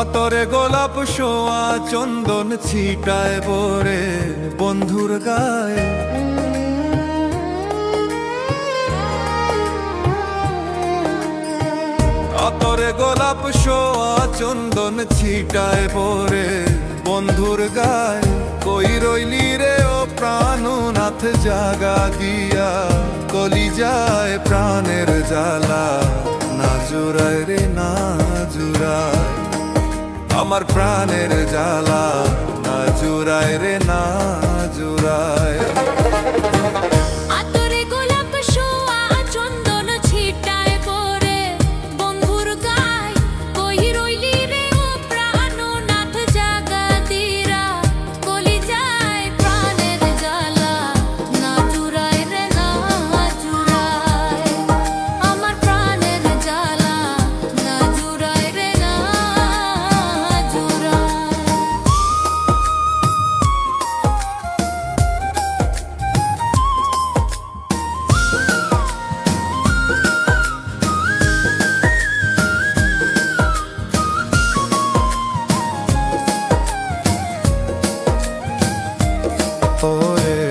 আতরে গোলাপ শোয়া চন্দন ছিটায় পরে বন্ধুর গায়ে। আতরে গোলাপ শোয়া চন্দন ছিটায় পরে বন্ধুর গায়ে। কই রইলি রে ও প্রাণনাথ জাগা দিয়া, কলিজায় প্রাণের জ্বালা না জুড়ায় রে না জুড়ায়। আমার প্রাণের জ্বালা না জুড়ায় রে না জুড়ায়। ওরে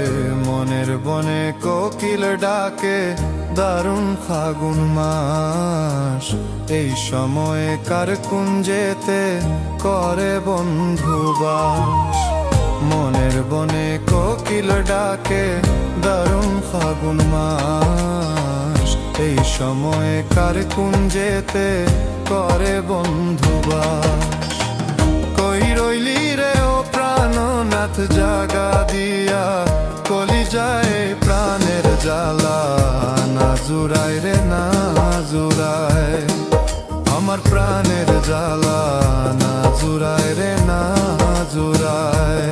মনের বনে কোকিল ডাকে দারুণ ফাগুন মাস। এই সময়ে কার কুঞ্জেতে করে বন্ধুবাস। মনের বনে কোকিল ডাকে দারুণ ফাগুন মাস। এই সময়ে কার কুঞ্জেতে করে বন্ধুবাস। কই রইলি রে ও প্রাণনাথ জাগা দিয়া, কলিজায় প্রাণের জ্বালা না জুড়ায় রে না জুড়ায়। আমার প্রাণের জ্বালা না জুড়ায় রে না জুড়ায়।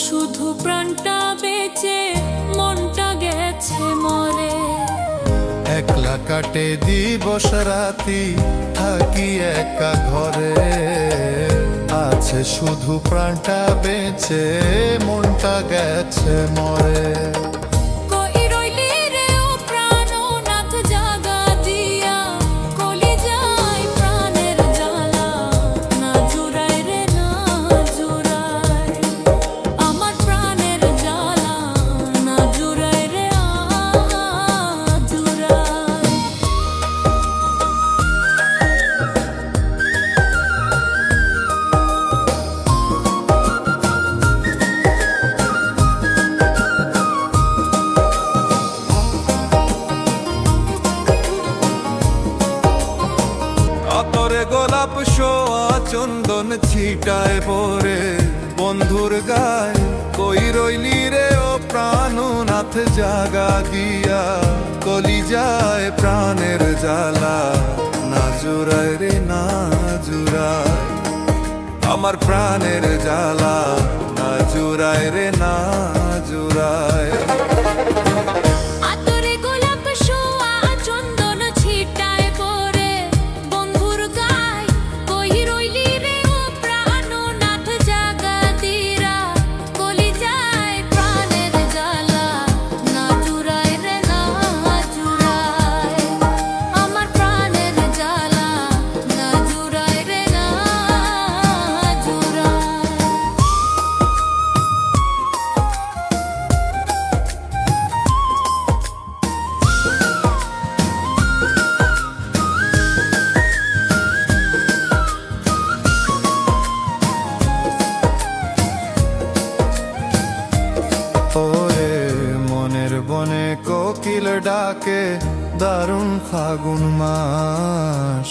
শুধু প্রাণটা বেঁচে মনটা গেছে মরে। একলা কাটে দিবস রাতি থাকি একা ঘরে। আছে শুধু প্রাণটা বেঁচে মনটা গেছে মরে। আতরে গোলাপ শোয়া চন্দন ছিটায় পরে বন্ধুর গায়ে। কই রইলি রে ও প্রাণনাথ জাগা দিয়া, কলিজায় প্রাণের জ্বালা না জুড়ায় রে না জুড়ায়। আমার প্রাণের জ্বালা না জুড়ায় রে না জুড়ায়। ওরে মনের বনে কোকিল ডাকে দারুণ ফাগুন মাস।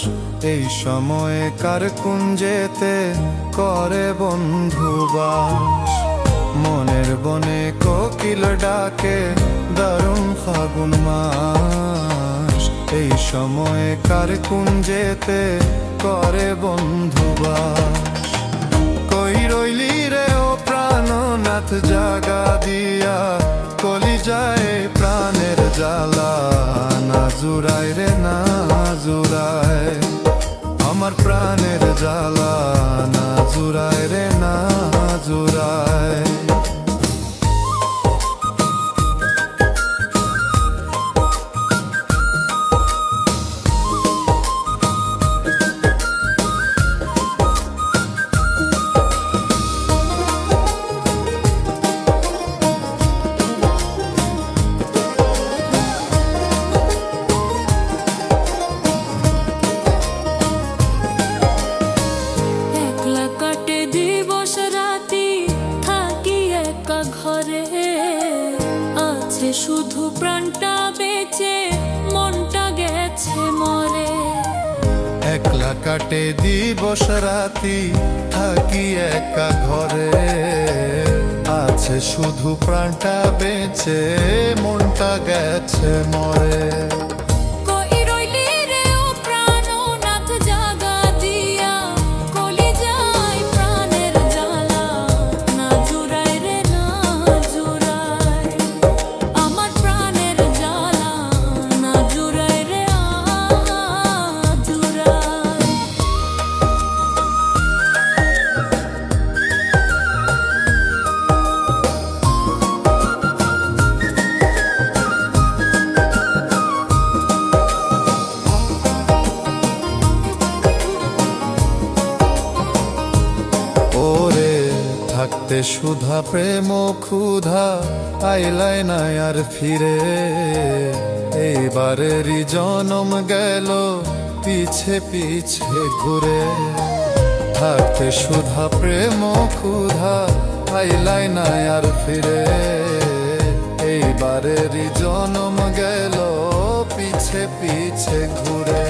এই সময়ে কার কুঞ্জেতে করে বন্ধুবাস। মনের বনে কোকিল ডাকে দারুণ ফাগুন মাস। এই সময়ে কার কুঞ্জেতে করে বন্ধুবাস। কই রইলি রে ও প্রাণনাথ জাগা দিয়া, কলিজায় প্রাণের জ্বালা না জুড়ায় রে না জুড়ায়, আমার প্রাণের জ্বালা না জুড়ায় রে না জুড়ায়। শুধু প্রাণটা বেঁচে মনটা গেছে মরে। একলা কাটে দিবস রাতি থাকি একা ঘরে, আছে শুধু প্রাণটা বেঁচে মনটা গেছে মরে। থাকতে সুধা প্রেম ক্ষুধা আইলাই না আর ফিরে, এইবারেরই জনম গেল পিছে পিছে ঘুরে। থাকতে সুধা প্রেম ক্ষুধা আইলাই না আর ফিরে, এইবারেরই জনম গেল পিছে পিছে ঘুরে।